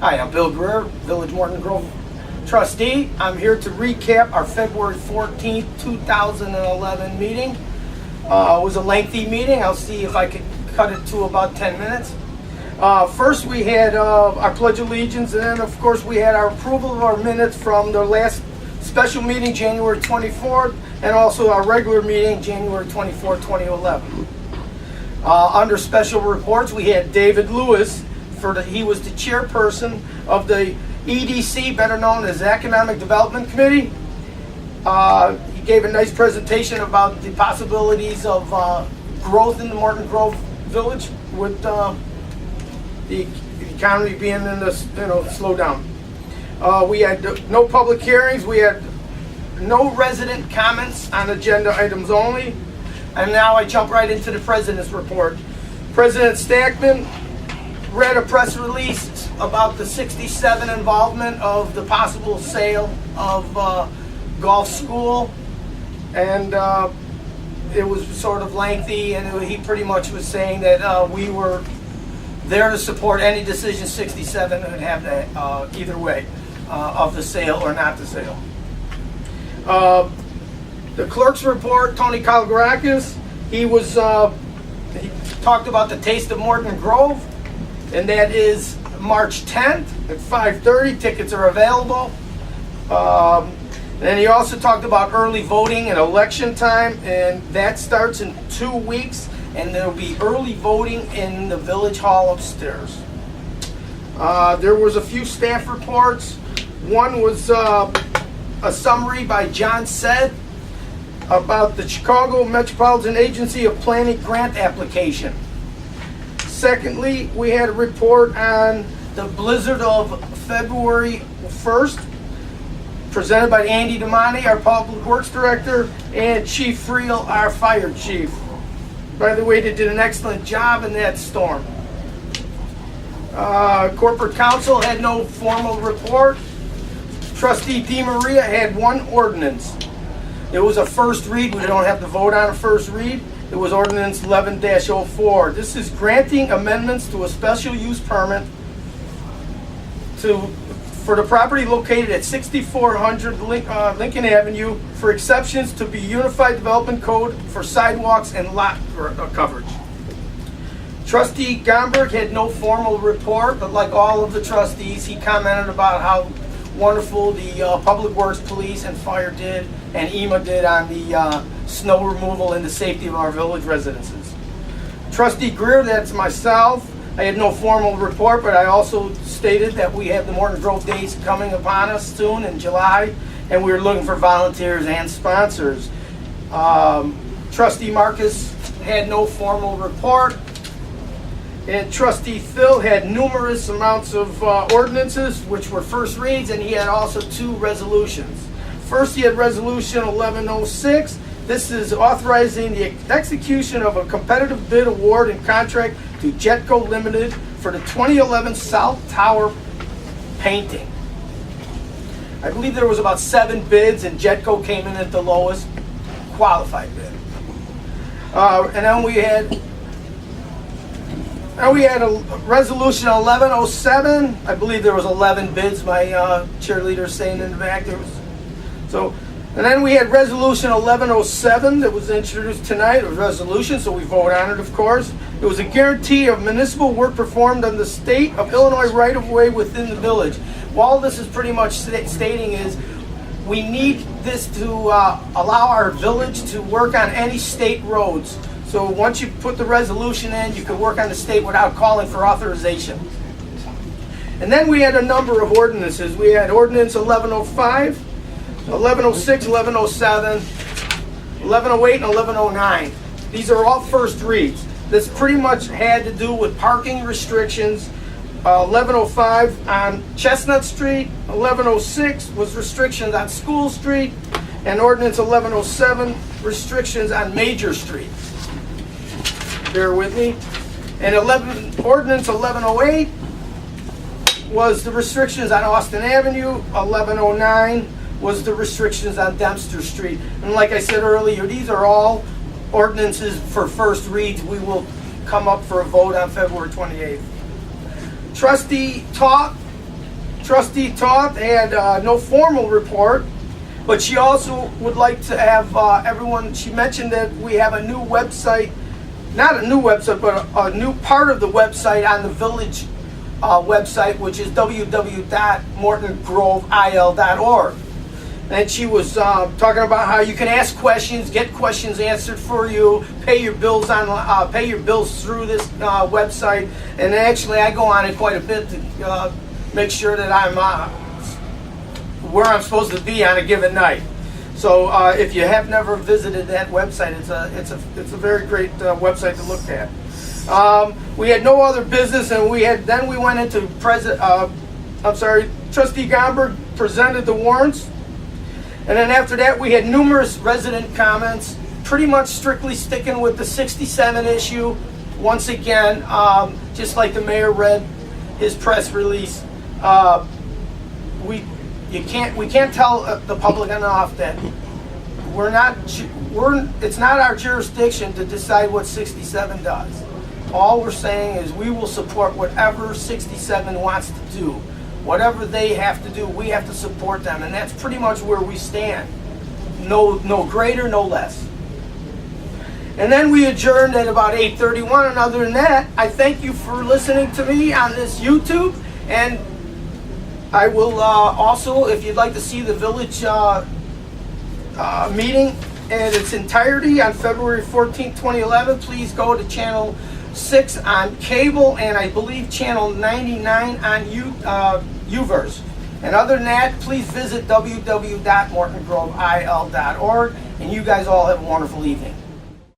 Hi, I'm Bill Grear, Village Morton Grove trustee. I'm here to recap our February 14th, 2011 meeting. It was a lengthy meeting. I'll see if I can cut it to about 10 minutes. First we had our Pledge of Allegiance, and then of course we had our approval of our minutes from the last special meeting, January 24th, and also our regular meeting, January 24th, 2011. Under special reports, we had David Lewis. He was the chairperson of the EDC, better known as Economic Development Committee. He gave a nice presentation about the possibilities of growth in the Morton Grove Village with the economy being in this, slowdown. We had no public hearings. We had no resident comments on agenda items only. And now I jump right into the president's report. President Stackman read a press release about the 67 involvement of the possible sale of golf school, and it was sort of lengthy, and he pretty much was saying that we were there to support any decision 67 would have that either way of the sale or not the sale. The clerk's report, Tony Kalgarakis, he talked about the Taste of Morton Grove, and that is March 10th at 5:30. Tickets are available. And he also talked about early voting and election time, and that starts in 2 weeks, and there will be early voting in the Village Hall upstairs. There was a few staff reports. One was a summary by John Said about the Chicago Metropolitan Agency of Planning grant application. Secondly, we had a report on the blizzard of February 1st, presented by Andy DeMonte, our Public Works Director, and Chief Friel, our Fire Chief. By the way, they did an excellent job in that storm. Corporate Counsel had no formal report. Trustee DeMaria had one ordinance. It was a first read. We don't have to vote on a first read. It was Ordinance 11-04. This is granting amendments to a special use permit for the property located at 6400 Lincoln Avenue for exceptions to the Unified Development Code for sidewalks and lot coverage. Trustee Gomberg had no formal report, but like all of the trustees, he commented about how wonderful the Public Works, Police, and Fire did, and EMA did on the snow removal and the safety of our village residences. Trustee Grear, that's myself. I had no formal report, but I also stated that we have the Morton Grove Days coming upon us soon in July, and we were looking for volunteers and sponsors. Trustee Marcus had no formal report, and Trustee Phil had numerous amounts of ordinances, which were first reads, and he had also 2 resolutions. First, he had Resolution 1106. This is authorizing the execution of a competitive bid award and contract to Jetco Limited for the 2011 South Tower painting. I believe there was about 7 bids, and Jetco came in at the lowest qualified bid. And then we had a Resolution 1107. I believe there was 11 bids. My cheerleader saying in the back there was. And then we had Resolution 1107 that was introduced tonight. It was a resolution, so we vote on it, of course. It was a guarantee of municipal work performed on the state of Illinois right-of-way within the village. All this is pretty much stating is we need this to allow our village to work on any state roads. So once you put the resolution in, you can work on the state without calling for authorization. And then we had a number of ordinances. We had Ordinance 1105, 1106, 1107, 1108, and 1109. These are all first reads. This pretty much had to do with parking restrictions. 1105 on Chestnut Street, 1106 was restrictions on School Street, and Ordinance 1107 restrictions on Major Street. Bear with me. And Ordinance 1108 was the restrictions on Austin Avenue. 1109 was the restrictions on Dempster Street. And like I said earlier, these are all ordinances for first reads. We will come up for a vote on February 28th. Trustee Talk Trustee Toth had no formal report, but she also would like to have everyone, she mentioned that we have a new website, not a new website, but a new part of the website on the village website, which is www.mortongrovil.org. And she was talking about how you can ask questions, get questions answered for you, pay your bills through this website. And actually, I go on it quite a bit to make sure that I'm where I'm supposed to be on a given night. So if you have never visited that website, it's a very great website to look at. We had no other business, and then we went into Trustee Gomberg presented the warrants. And then after that, we had numerous resident comments, pretty much strictly sticking with the 67 issue. Once again, just like the mayor read his press release, we can't tell the public enough that it's not our jurisdiction to decide what 67 does. All we're saying is we will support whatever 67 wants to do. Whatever they have to do, we have to support them, and that's pretty much where we stand. No greater, no less. And then we adjourned at about 8:31, and other than that, I thank you for listening to me on this YouTube, and I will also, if you'd like to see the village meeting in its entirety on February 14th, 2011, please go to channel 6 on cable, and I believe channel 99 on Uverse. And other than that, please visit www.mortongrovil.org, and you guys all have a wonderful evening.